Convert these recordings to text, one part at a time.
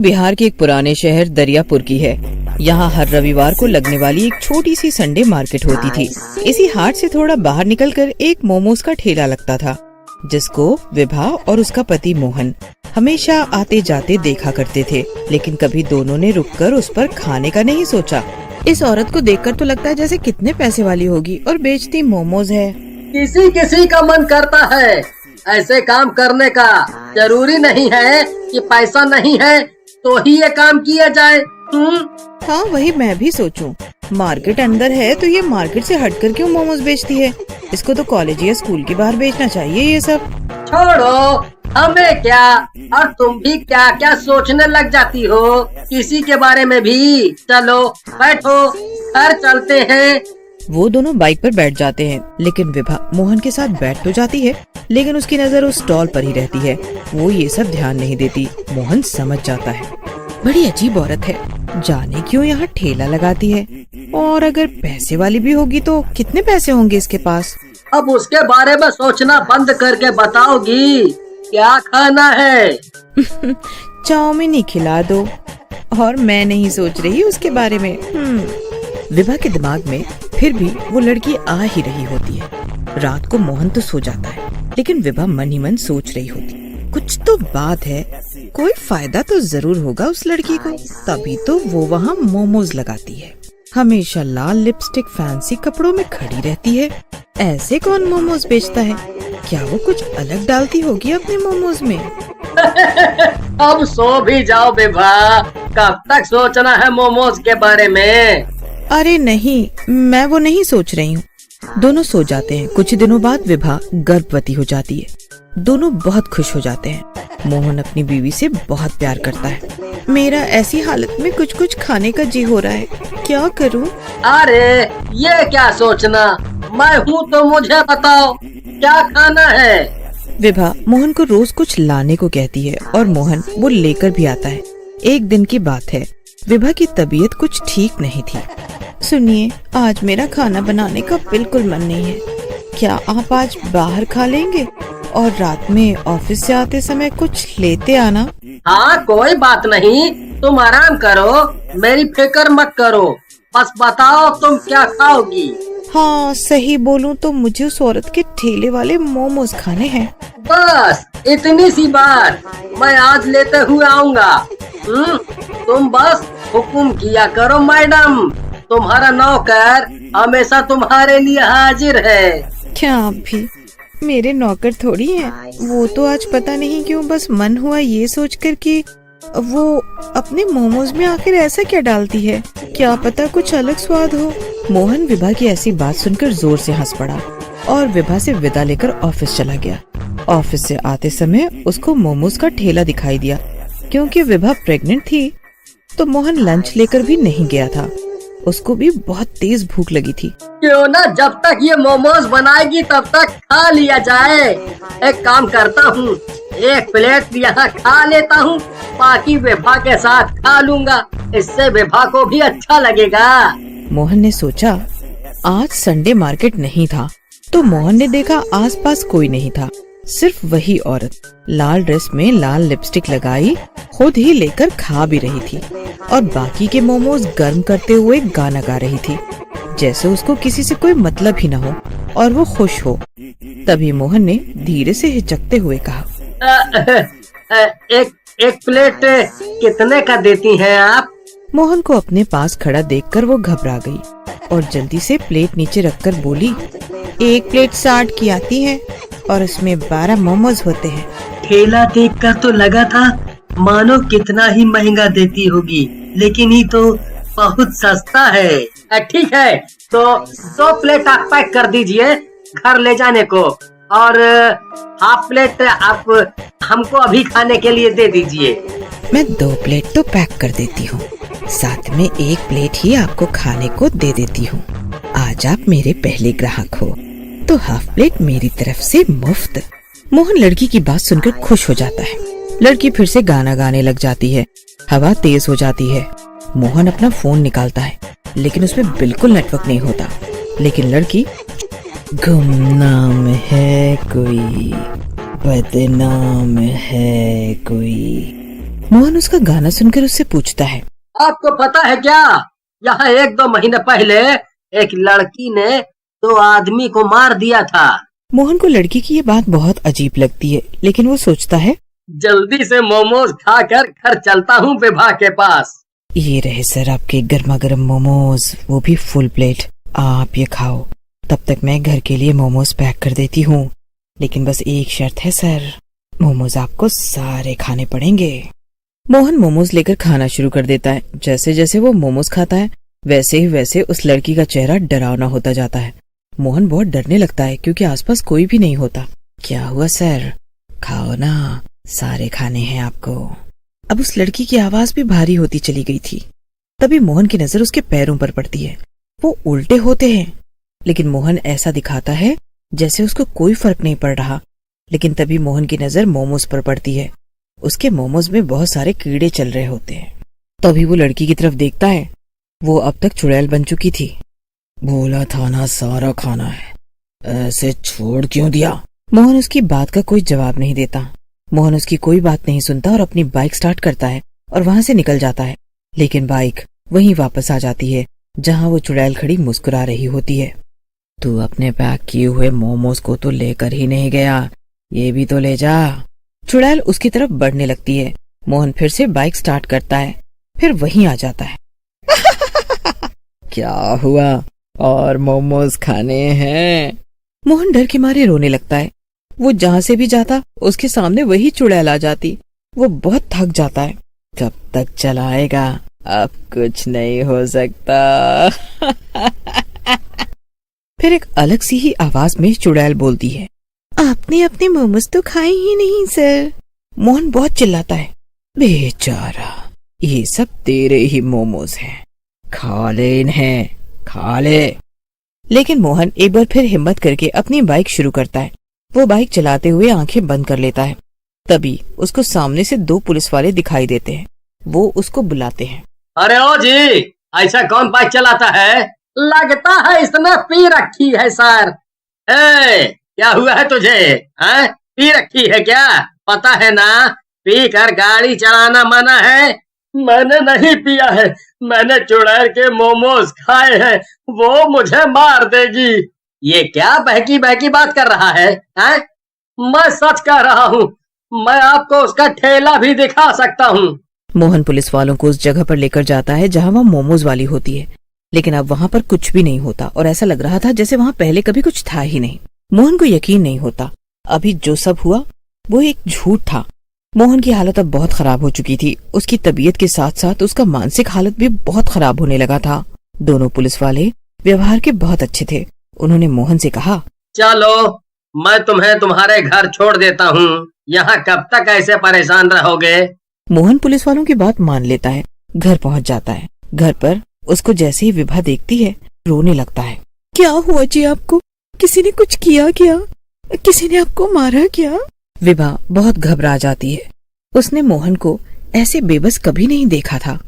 बिहार के एक पुराने शहर दरियापुर की है। यहाँ हर रविवार को लगने वाली एक छोटी सी संडे मार्केट होती थी। इसी हाट से थोड़ा बाहर निकलकर एक मोमोज का ठेला लगता था, जिसको विभा और उसका पति मोहन हमेशा आते जाते देखा करते थे। लेकिन कभी दोनों ने रुककर उस पर खाने का नहीं सोचा। इस औरत को देखकर तो लगता है जैसे कितने पैसे वाली होगी और बेचती मोमोज है। किसी किसी का मन करता है ऐसे काम करने का। जरूरी नहीं है कि पैसा नहीं है तो ही ये काम किया जाए। हाँ, वही मैं भी सोचूं। मार्केट अंदर है तो ये मार्केट से हटकर क्यों मोमोज बेचती है? इसको तो कॉलेज या स्कूल के बाहर बेचना चाहिए ये सब। छोड़ो, हमें क्या, और तुम भी क्या क्या सोचने लग जाती हो किसी के बारे में भी। चलो बैठो, घर चलते हैं। वो दोनों बाइक पर बैठ जाते हैं, लेकिन विभा मोहन के साथ बैठ तो जाती है, लेकिन उसकी नजर उस स्टॉल पर ही रहती है। वो ये सब ध्यान नहीं देती। मोहन समझ जाता है, बड़ी अजीब औरत है, जाने क्यों यहाँ ठेला लगाती है। और अगर पैसे वाली भी होगी तो कितने पैसे होंगे इसके पास? अब उसके बारे में सोचना बंद करके बताओगी क्या खाना है? चाउमीन ही खिला दो। और मैं नहीं सोच रही उसके बारे में। विभा के दिमाग में फिर भी वो लड़की आ ही रही होती है। रात को मोहन तो सो जाता है, लेकिन विभा मन ही मन सोच रही होती, कुछ तो बात है, कोई फायदा तो जरूर होगा उस लड़की को, तभी तो वो वहाँ मोमोज लगाती है। हमेशा लाल लिपस्टिक फैंसी कपड़ों में खड़ी रहती है। ऐसे कौन मोमोज बेचता है? क्या वो कुछ अलग डालती होगी अपने मोमोज में? अब सो भी जाओ विभा, कब तक सोचना है मोमोज के बारे में? अरे नहीं, मैं वो नहीं सोच रही हूँ। दोनों सो जाते हैं। कुछ दिनों बाद विभा गर्भवती हो जाती है। दोनों बहुत खुश हो जाते हैं। मोहन अपनी बीवी से बहुत प्यार करता है। मेरा ऐसी हालत में कुछ कुछ खाने का जी हो रहा है, क्या करूँ? अरे ये क्या सोचना, मैं हूँ तो मुझे बताओ क्या खाना है। विभा मोहन को रोज कुछ लाने को कहती है और मोहन वो लेकर भी आता है। एक दिन की बात है, विभा की तबीयत कुछ ठीक नहीं थी। सुनिए, आज मेरा खाना बनाने का बिल्कुल मन नहीं है। क्या आप आज बाहर खा लेंगे और रात में ऑफिस से आते समय कुछ लेते आना? हाँ कोई बात नहीं, तुम आराम करो, मेरी फिक्र मत करो, बस बताओ तुम क्या खाओगी। हाँ, सही बोलूं तो मुझे उस औरत के ठेले वाले मोमोज खाने हैं। बस इतनी सी बात, मैं आज लेते हुए आऊँगा। तुम बस हुक्म किया करो मैडम, तुम्हारा नौकर हमेशा तुम्हारे लिए हाजिर है। क्या आप भी मेरे नौकर थोड़ी हैं? वो तो आज पता नहीं क्यों बस मन हुआ ये सोचकर कि वो अपने मोमोज में आखिर ऐसा क्या डालती है, क्या पता कुछ अलग स्वाद हो। मोहन विभा की ऐसी बात सुनकर जोर से हंस पड़ा और विभा से विदा लेकर ऑफिस चला गया। ऑफिस से आते समय उसको मोमोज का ठेला दिखाई दिया। क्योंकि विभा प्रेग्नेंट थी तो मोहन लंच लेकर भी नहीं गया था। उसको भी बहुत तेज भूख लगी थी। क्यों ना जब तक ये मोमोज बनाएगी तब तक खा लिया जाए। एक काम करता हूँ, एक प्लेट यहाँ खा लेता हूँ, बाकी विभा के साथ खा लूँगा, इससे विभा को भी अच्छा लगेगा। मोहन ने सोचा, आज संडे मार्केट नहीं था तो मोहन ने देखा आसपास कोई नहीं था, सिर्फ वही औरत लाल ड्रेस में लाल लिपस्टिक लगाई खुद ही लेकर खा भी रही थी और बाकी के मोमोज गर्म करते हुए गाना गा रही थी, जैसे उसको किसी से कोई मतलब ही न हो और वो खुश हो। तभी मोहन ने धीरे से हिचकते हुए कहा, एक प्लेट कितने का देती हैं आप? मोहन को अपने पास खड़ा देखकर वो घबरा गई और जल्दी से प्लेट नीचे रखकर बोली, एक प्लेट 60 की आती है और उसमें 12 मोमोज होते हैं। ठेला देखकर तो लगा था मानो कितना ही महंगा देती होगी, लेकिन ये तो बहुत सस्ता है। ठीक है, तो 2 प्लेट आप पैक कर दीजिए घर ले जाने को, और हाफ प्लेट आप हमको अभी खाने के लिए दे दीजिए। मैं 2 प्लेट तो पैक कर देती हूँ, साथ में 1 प्लेट ही आपको खाने को दे देती हूँ। आज आप मेरे पहले ग्राहक हो तो हाफ प्लेट मेरी तरफ से मुफ्त। मोहन लड़की की बात सुनकर खुश हो जाता है। लड़की फिर से गाना गाने लग जाती है। हवा तेज हो जाती है। मोहन अपना फोन निकालता है, लेकिन उसमें बिल्कुल नेटवर्क नहीं होता। लेकिन लड़की, गुमनाम है कोई, बदनाम है कोई, मोहन उसका गाना सुनकर उससे पूछता है, आपको पता है क्या, यहाँ 1-2 महीने पहले एक लड़की ने 2 आदमी को मार दिया था। मोहन को लड़की की ये बात बहुत अजीब लगती है, लेकिन वो सोचता है, जल्दी से मोमोज खाकर घर चलता हूँ विभा के पास। ये रहे सर आपके गर्मा गर्म मोमोज, वो भी फुल प्लेट। आप ये खाओ, तब तक मैं घर के लिए मोमोज पैक कर देती हूँ। लेकिन बस एक शर्त है सर, मोमोज आपको सारे खाने पड़ेंगे। मोहन मोमोज लेकर खाना शुरू कर देता है। जैसे जैसे वो मोमोज खाता है वैसे ही वैसे उस लड़की का चेहरा डरावना होता जाता है। मोहन बहुत डरने लगता है क्योंकि आसपास कोई भी नहीं होता। क्या हुआ सर, खाओ ना, सारे खाने हैं आपको। अब उस लड़की की आवाज भी भारी होती चली गई थी। तभी मोहन की नजर उसके पैरों पर पड़ती है। वो उल्टे होते हैं, लेकिन मोहन ऐसा दिखाता है जैसे उसको कोई फर्क नहीं पड़ रहा। लेकिन तभी मोहन की नजर मोमोज पर पड़ती है। उसके मोमोज में बहुत सारे कीड़े चल रहे होते हैं। तभी वो लड़की की तरफ देखता है। वो अब तक चुड़ैल बन चुकी थी। बोला था ना सारा खाना है, ऐसे छोड़ क्यों दिया? मोहन उसकी बात का कोई जवाब नहीं देता। मोहन उसकी कोई बात नहीं सुनता और अपनी बाइक स्टार्ट करता है और वहां से निकल जाता है। लेकिन बाइक वहीं वापस आ जाती है जहां वो चुड़ैल खड़ी मुस्कुरा रही होती है। तू अपने पैक किए हुए मोमोज को तो लेकर ही नहीं गया, ये भी तो ले जा। चुड़ैल उसकी तरफ बढ़ने लगती है। मोहन फिर से बाइक स्टार्ट करता है, फिर वहीं आ जाता है। क्या हुआ, और मोमोज खाने हैं? मोहन डर के मारे रोने लगता है। वो जहाँ से भी जाता उसके सामने वही चुड़ैल आ जाती। वो बहुत थक जाता है। कब तक चलाएगा, अब कुछ नहीं हो सकता। फिर एक अलग सी ही आवाज में चुड़ैल बोलती है, आपने अपने मोमोज तो खाए ही नहीं सर। मोहन बहुत चिल्लाता है, बेचारा, ये सब तेरे ही मोमोज हैं, खा ले इन्हें, खा ले। लेकिन मोहन एक बार फिर हिम्मत करके अपनी बाइक शुरू करता है। वो बाइक चलाते हुए आंखें बंद कर लेता है। तभी उसको सामने से 2 पुलिस वाले दिखाई देते हैं। वो उसको बुलाते हैं। अरे ओ जी, ऐसा कौन बाइक चलाता है? लगता है इसने पी रखी है सर। क्या हुआ है तुझे? पी रखी है क्या? पता है ना, पी कर गाड़ी चलाना मना है। मैंने नहीं पिया है, मैंने चुड़ैल के मोमोज खाए हैं, वो मुझे मार देगी। ये क्या बहकी बहकी बात कर रहा है? मैं सच कह रहा हूँ, मैं आपको उसका ठेला भी दिखा सकता हूँ। मोहन पुलिस वालों को उस जगह पर लेकर जाता है जहाँ वहाँ मोमोज वाली होती है। लेकिन अब वहाँ पर कुछ भी नहीं होता और ऐसा लग रहा था जैसे वहाँ पहले कभी कुछ था ही नहीं। मोहन को यकीन नहीं होता अभी जो सब हुआ वो एक झूठ था। मोहन की हालत अब बहुत खराब हो चुकी थी। उसकी तबीयत के साथ साथ उसका मानसिक हालत भी बहुत खराब होने लगा था। दोनों पुलिस वाले व्यवहार के बहुत अच्छे थे। उन्होंने मोहन से कहा, चलो मैं तुम्हें तुम्हारे घर छोड़ देता हूँ, यहाँ कब तक ऐसे परेशान रहोगे? मोहन पुलिस वालों की बात मान लेता है, घर पहुँच जाता है। घर पर उसको जैसे ही विभा देखती है रोने लगता है। क्या हुआ जी आपको? किसी ने कुछ किया क्या? किसी ने आपको मारा क्या? विभा बहुत घबरा जाती है। उसने मोहन को ऐसे बेबस कभी नहीं देखा था।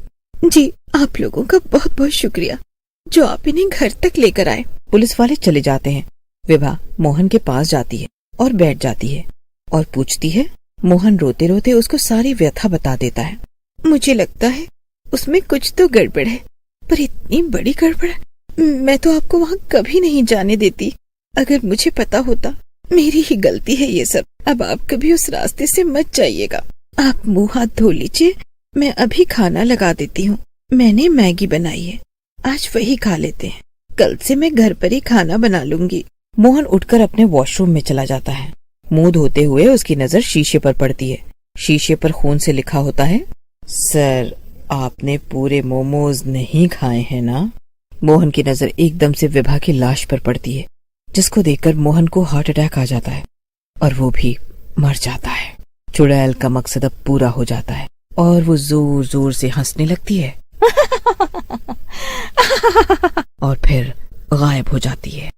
जी आप लोगों का बहुत बहुत शुक्रिया जो आप इन्हें घर तक लेकर आए। पुलिस वाले चले जाते हैं। विभा मोहन के पास जाती है और बैठ जाती है और पूछती है। मोहन रोते रोते उसको सारी व्यथा बता देता है। मुझे लगता है उसमें कुछ तो गड़बड़ है, पर इतनी बड़ी गड़बड़ मैं तो आपको वहाँ कभी नहीं जाने देती। अगर मुझे पता होता, मेरी ही गलती है ये सब। अब आप कभी उस रास्ते से मत जाइएगा। आप मुंह हाथ धो लीजिए, मैं अभी खाना लगा देती हूँ। मैंने मैगी बनाई है, आज वही खा लेते हैं। कल से मैं घर पर ही खाना बना लूंगी। मोहन उठकर अपने वॉशरूम में चला जाता है। मुंह धोते हुए उसकी नजर शीशे पर पड़ती है। शीशे पर खून से लिखा होता है, सर आपने पूरे मोमोज नहीं खाए हैं ना? मोहन की नजर एकदम से विभा की लाश पर पड़ती है, जिसको देखकर मोहन को हार्ट अटैक आ जाता है और वो भी मर जाता है। चुड़ैल का मकसद अब पूरा हो जाता है और वो जोर जोर से हंसने लगती है और फिर गायब हो जाती है।